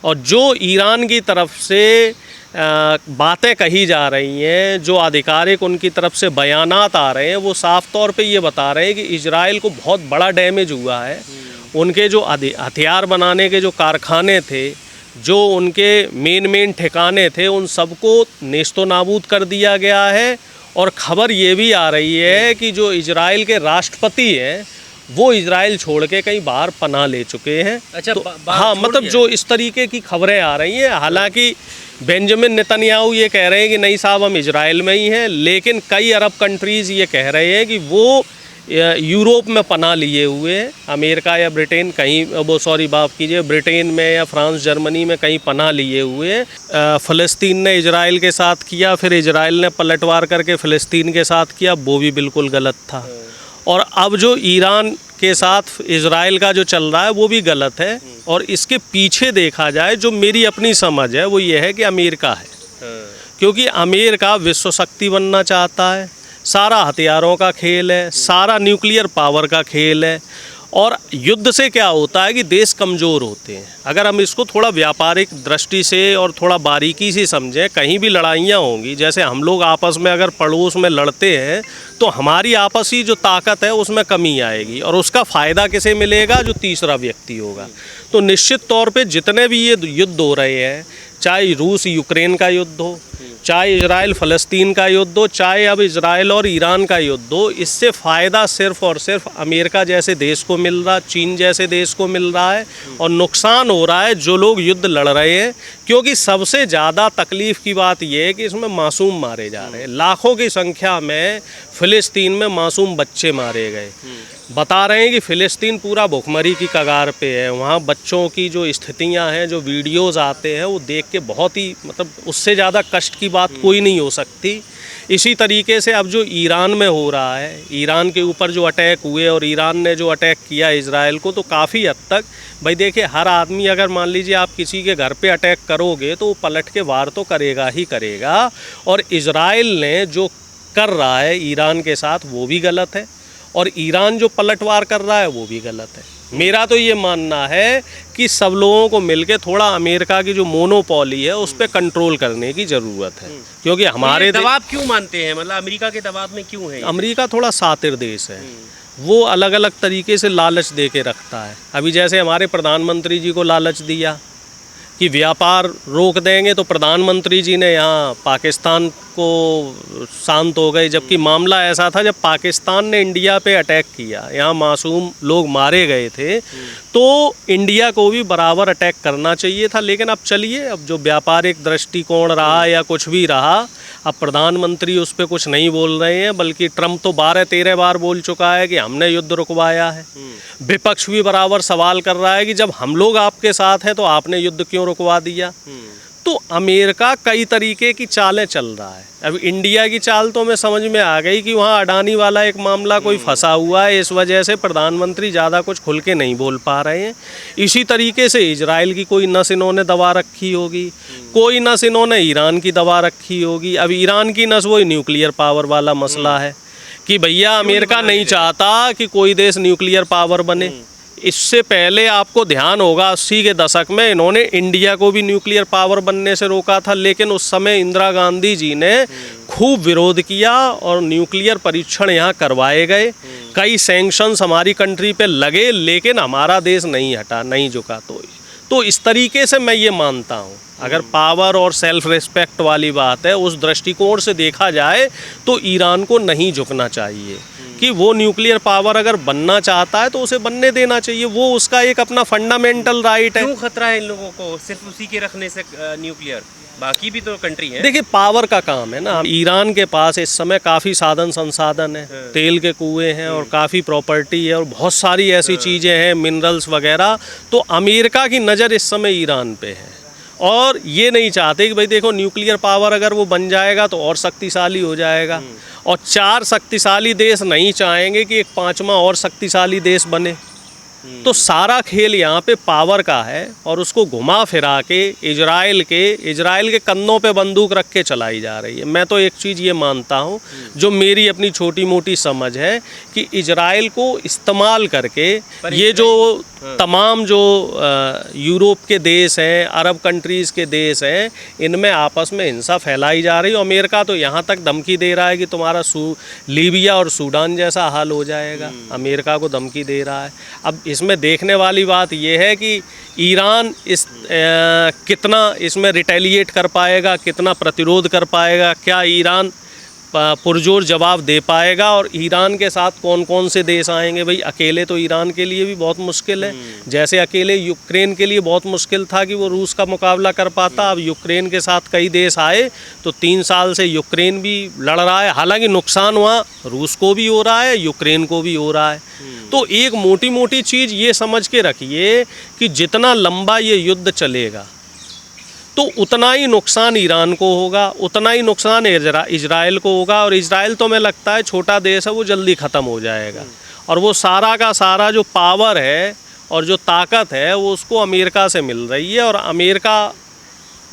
और जो ईरान की तरफ से बातें कही जा रही हैं, जो आधिकारिक उनकी तरफ से बयानात आ रहे हैं, वो साफ तौर पे ये बता रहे हैं कि इजराइल को बहुत बड़ा डैमेज हुआ है। उनके जो हथियार बनाने के जो कारखाने थे, जो उनके मेन ठिकाने थे, उन सबको नेस्तो नाबूद कर दिया गया है। और ख़बर ये भी आ रही है कि जो इजराइल के राष्ट्रपति हैं वो इजराइल छोड़ के कहीं बाहर पनाह ले चुके हैं। अच्छा, तो हाँ, मतलब जो इस तरीके की खबरें आ रही हैं। हालांकि बेंजामिन नेतन्याहू ये कह रहे हैं कि नहीं साहब, हम इजराइल में ही हैं, लेकिन कई अरब कंट्रीज़ ये कह रहे हैं कि वो यूरोप में पनाह लिए हुए हैं। अमेरिका या ब्रिटेन कहीं, वो सॉरी माफ़ कीजिए, ब्रिटेन में या फ्रांस जर्मनी में कहीं पनाह लिए हुए हैं। फ़लस्तीन ने इजराइल के साथ किया, फिर इजराइल ने पलटवार करके फ़लस्तीन के साथ किया, वो भी बिल्कुल गलत था। और अब जो ईरान के साथ इजराइल का जो चल रहा है वो भी गलत है। और इसके पीछे देखा जाए, जो मेरी अपनी समझ है वो ये है कि अमेरिका है, क्योंकि अमेरिका विश्व शक्ति बनना चाहता है। सारा हथियारों का खेल है, सारा न्यूक्लियर पावर का खेल है। और युद्ध से क्या होता है कि देश कमज़ोर होते हैं। अगर हम इसको थोड़ा व्यापारिक दृष्टि से और थोड़ा बारीकी से समझें, कहीं भी लड़ाइयाँ होंगी, जैसे हम लोग आपस में अगर पड़ोस में लड़ते हैं तो हमारी आपसी जो ताकत है उसमें कमी आएगी, और उसका फ़ायदा किसे मिलेगा? जो तीसरा व्यक्ति होगा। तो निश्चित तौर पे जितने भी ये युद्ध हो रहे हैं, चाहे रूस यूक्रेन का युद्ध हो, चाहे इजराइल फ़लस्तीन का युद्ध हो, चाहे अब इजराइल और ईरान का युद्ध हो, इससे फ़ायदा सिर्फ़ और सिर्फ अमेरिका जैसे देश को मिल रहा, चीन जैसे देश को मिल रहा है। और नुकसान हो रहा है जो लोग युद्ध लड़ रहे हैं, क्योंकि सबसे ज़्यादा तकलीफ़ की बात यह है कि इसमें मासूम मारे जा रहे हैं। लाखों की संख्या में फ़लस्तीन में मासूम बच्चे मारे गए। बता रहे हैं कि फ़लस्तीन पूरा भुखमरी की कगार पे है। वहाँ बच्चों की जो स्थितियाँ हैं, जो वीडियोज़ आते हैं, वो देख के बहुत ही, मतलब उससे ज़्यादा कष्ट की बात कोई नहीं हो सकती। इसी तरीके से अब जो ईरान में हो रहा है, ईरान के ऊपर जो अटैक हुए और ईरान ने जो अटैक किया इजराइल को, तो काफ़ी हद तक भाई देखिए, हर आदमी अगर मान लीजिए आप किसी के घर पे अटैक करोगे तो वो पलट के वार तो करेगा ही करेगा। और इजराइल ने जो कर रहा है ईरान के साथ वो भी गलत है, और ईरान जो पलटवार कर रहा है वो भी गलत है। मेरा तो ये मानना है कि सब लोगों को मिलके थोड़ा अमेरिका की जो मोनोपोली है उस पर कंट्रोल करने की ज़रूरत है, क्योंकि हमारे दबाव क्यों मानते हैं, मतलब अमेरिका के दबाव में क्यों है? अमेरिका थोड़ा सातिर देश है, वो अलग अलग तरीके से लालच दे के रखता है। अभी जैसे हमारे प्रधानमंत्री जी को लालच दिया कि व्यापार रोक देंगे, तो प्रधानमंत्री जी ने यहाँ पाकिस्तान को शांत हो गए। जबकि मामला ऐसा था, जब पाकिस्तान ने इंडिया पे अटैक किया, यहाँ मासूम लोग मारे गए थे, तो इंडिया को भी बराबर अटैक करना चाहिए था। लेकिन अब चलिए, अब जो व्यापारिक दृष्टिकोण रहा या कुछ भी रहा, अब प्रधानमंत्री उस पर कुछ नहीं बोल रहे हैं, बल्कि ट्रंप तो 12-13 बार बोल चुका है कि हमने युद्ध रुकवाया है। विपक्ष भी बराबर सवाल कर रहा है कि जब हम लोग आपके साथ हैं तो आपने युद्ध क्यों रुकवा दिया। तो अमेरिका कई तरीके की चालें चल रहा है। अब इंडिया की चाल तो हमें समझ में आ गई कि वहाँ अडानी वाला एक मामला कोई फंसा हुआ है, इस वजह से प्रधानमंत्री ज़्यादा कुछ खुल के नहीं बोल पा रहे हैं। इसी तरीके से इजराइल की कोई नस इन्होंने दबा रखी होगी, कोई नस इन्होंने ईरान की दबा रखी होगी। अब ईरान की नस वही न्यूक्लियर पावर वाला मसला है कि भैया अमेरिका नहीं चाहता कि कोई देश न्यूक्लियर पावर बने। इससे पहले आपको ध्यान होगा 80 के दशक में इन्होंने इंडिया को भी न्यूक्लियर पावर बनने से रोका था, लेकिन उस समय इंदिरा गांधी जी ने खूब विरोध किया और न्यूक्लियर परीक्षण यहाँ करवाए गए। कई सैंक्शंस हमारी कंट्री पे लगे, लेकिन हमारा देश नहीं हटा, नहीं झुका। तो इस तरीके से मैं ये मानता हूँ, अगर पावर और सेल्फ रिस्पेक्ट वाली बात है, उस दृष्टिकोण से देखा जाए तो ईरान को नहीं झुकना चाहिए कि वो न्यूक्लियर पावर अगर बनना चाहता है तो उसे बनने देना चाहिए। वो उसका एक अपना फंडामेंटल राइट है। क्यों खतरा है इन लोगों को सिर्फ उसी के रखने से न्यूक्लियर? बाकी भी तो कंट्री है। देखिए, पावर का काम है ना। ईरान के पास इस समय काफ़ी साधन संसाधन है, तेल के कुएं हैं और काफ़ी प्रॉपर्टी है और बहुत सारी ऐसी चीज़ें हैं, मिनरल्स वगैरह। तो अमेरिका की नज़र इस समय ईरान पे है और ये नहीं चाहते कि भाई देखो न्यूक्लियर पावर अगर वो बन जाएगा तो और शक्तिशाली हो जाएगा। और 4 शक्तिशाली देश नहीं चाहेंगे कि एक 5वां और शक्तिशाली देश बने। तो सारा खेल यहाँ पे पावर का है और उसको घुमा फिरा के इजराइल के कंधों पे बंदूक रख के चलाई जा रही है। मैं तो एक चीज़ ये मानता हूँ, जो मेरी अपनी छोटी मोटी समझ है, कि इजराइल को इस्तेमाल करके ये जो तमाम जो यूरोप के देश हैं, अरब कंट्रीज़ के देश हैं, इनमें आपस में हिंसा फैलाई जा रही है। अमेरिका तो यहाँ तक धमकी दे रहा है कि तुम्हारा लीबिया और सूडान जैसा हाल हो जाएगा। अमेरिका को धमकी दे रहा है। अब इसमें देखने वाली बात यह है कि ईरान कितना इसमें रिटेलिएट कर पाएगा, कितना प्रतिरोध कर पाएगा, क्या ईरान पुरजोर जवाब दे पाएगा, और ईरान के साथ कौन कौन से देश आएंगे। भाई अकेले तो ईरान के लिए भी बहुत मुश्किल है, जैसे अकेले यूक्रेन के लिए बहुत मुश्किल था कि वो रूस का मुकाबला कर पाता। अब यूक्रेन के साथ कई देश आए तो 3 साल से यूक्रेन भी लड़ रहा है। हालांकि नुकसान वहाँ रूस को भी हो रहा है, यूक्रेन को भी हो रहा है। तो एक मोटी मोटी चीज़ ये समझ के रखिए कि जितना लंबा ये युद्ध चलेगा तो उतना ही नुकसान ईरान को होगा, उतना ही नुकसान इजराइल को होगा। और इजराइल तो हमें लगता है छोटा देश है, वो जल्दी ख़त्म हो जाएगा। और वो सारा का सारा जो पावर है और जो ताकत है वो उसको अमेरिका से मिल रही है। और अमेरिका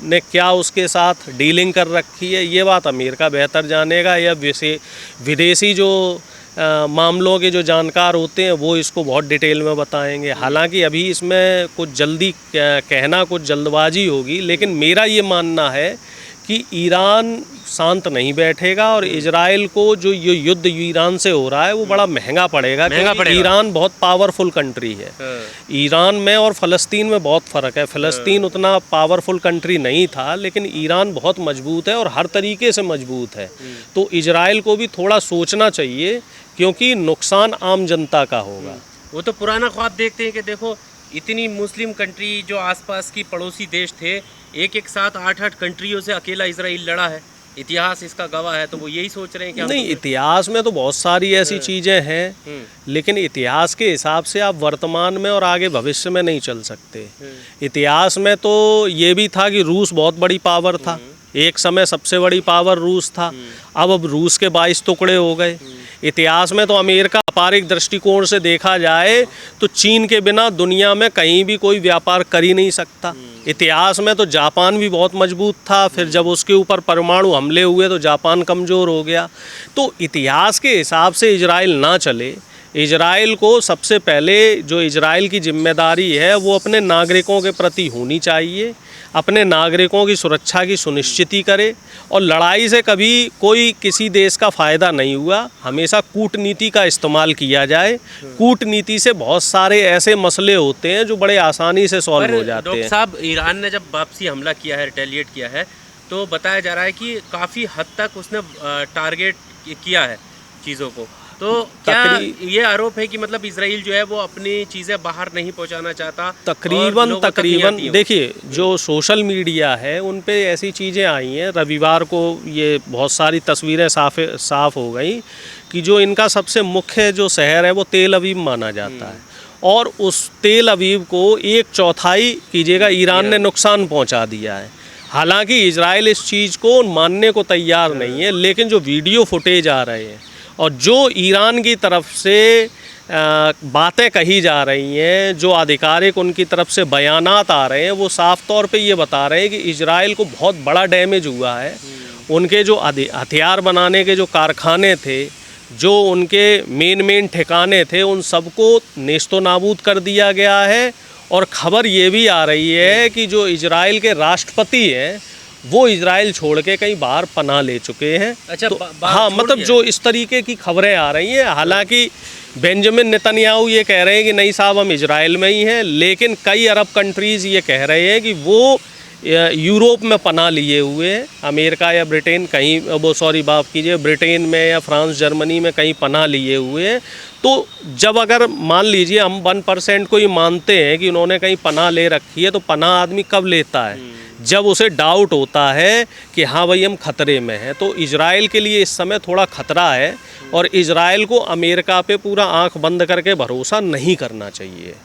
ने क्या उसके साथ डीलिंग कर रखी है, ये बात अमेरिका बेहतर जानेगा, या विदेशी जो मामलों के जो जानकार होते हैं वो इसको बहुत डिटेल में बताएंगे। हालांकि अभी इसमें कुछ जल्दी कहना कुछ जल्दबाजी होगी, लेकिन मेरा ये मानना है कि ईरान शांत नहीं बैठेगा और इजराइल को जो ये युद्ध ईरान से हो रहा है वो बड़ा महंगा पड़ेगा, क्योंकि ईरान बहुत पावरफुल कंट्री है। ईरान में और फ़लस्तीन में बहुत फ़र्क है। फ़लस्तीन उतना पावरफुल कंट्री नहीं था, लेकिन ईरान बहुत मजबूत है और हर तरीके से मजबूत है। तो इजराइल को भी थोड़ा सोचना चाहिए, क्योंकि नुकसान आम जनता का होगा। वो तो पुराना ख्वाब देखते हैं कि देखो इतनी मुस्लिम कंट्री जो आसपास की पड़ोसी देश थे, एक साथ 8 कंट्रियों से अकेला इजराइल लड़ा है। इतिहास इसका गवाह है। तो वो यही सोच रहे हैं कि नहीं, इतिहास में तो बहुत सारी ऐसी चीज़ें हैं, लेकिन इतिहास के हिसाब से आप वर्तमान में और आगे भविष्य में नहीं चल सकते। इतिहास में तो ये भी था कि रूस बहुत बड़ी पावर था, एक समय सबसे बड़ी पावर रूस था। अब रूस के 22 टुकड़े हो गए। इतिहास में तो अमेरिका, व्यापारिक दृष्टिकोण से देखा जाए तो चीन के बिना दुनिया में कहीं भी कोई व्यापार कर ही नहीं सकता। इतिहास में तो जापान भी बहुत मजबूत था, फिर जब उसके ऊपर परमाणु हमले हुए तो जापान कमज़ोर हो गया। तो इतिहास के हिसाब से इजराइल ना चले। इजराइल को सबसे पहले जो इजराइल की जिम्मेदारी है वो अपने नागरिकों के प्रति होनी चाहिए, अपने नागरिकों की सुरक्षा की सुनिश्चिति करे। और लड़ाई से कभी कोई किसी देश का फ़ायदा नहीं हुआ, हमेशा कूटनीति का इस्तेमाल किया जाए। कूटनीति से बहुत सारे ऐसे मसले होते हैं जो बड़े आसानी से सॉल्व हो जाते हैं। डॉक्टर साहब, ईरान ने जब वापसी हमला किया है, रिटेलिएट किया है, तो बताया जा रहा है कि काफ़ी हद तक उसने टारगेट किया है चीज़ों को। तो क्या ये आरोप है कि मतलब इजराइल जो है वो अपनी चीज़ें बाहर नहीं पहुंचाना चाहता? तकरीबन देखिए, जो सोशल मीडिया है उन पे ऐसी चीज़ें आई हैं। रविवार को ये बहुत सारी तस्वीरें साफ हो गई कि जो इनका सबसे मुख्य जो शहर है वो तेल अवीव माना जाता है, और उस तेल अवीव को 1/4 कीजिएगा ईरान ने नुकसान पहुँचा दिया है। हालांकि इजराइल इस चीज़ को मानने को तैयार नहीं है, लेकिन जो वीडियो फुटेज आ रहे हैं और जो ईरान की तरफ से बातें कही जा रही हैं, जो आधिकारिक उनकी तरफ से बयानात आ रहे हैं, वो साफ तौर पे ये बता रहे हैं कि इजराइल को बहुत बड़ा डैमेज हुआ है। उनके जो हथियार बनाने के जो कारखाने थे, जो उनके मेन ठिकाने थे, उन सबको नेस्तो नाबूद कर दिया गया है। और ख़बर ये भी आ रही है कि जो इजराइल के राष्ट्रपति हैं वो इजराइल छोड़ के कहीं बाहर पनाह ले चुके हैं। अच्छा, तो हाँ, मतलब जो इस तरीके की खबरें आ रही हैं। हालांकि बेंजामिन नेतन्याहू ये कह रहे हैं कि नहीं साहब, हम इजराइल में ही हैं, लेकिन कई अरब कंट्रीज़ ये कह रहे हैं कि वो यूरोप में पनाह लिए हुए हैं। अमेरिका या ब्रिटेन कहीं, ब्रिटेन में या फ्रांस, जर्मनी में कहीं पनाह लिए हुए हैं। तो जब अगर मान लीजिए हम 1% को ही मानते हैं कि उन्होंने कहीं पनाह ले रखी है, तो पनाह आदमी कब लेता है? जब उसे डाउट होता है कि हाँ भाई हम खतरे में हैं। तो इजराइल के लिए इस समय थोड़ा खतरा है, और इजराइल को अमेरिका पे पूरा आंख बंद करके भरोसा नहीं करना चाहिए।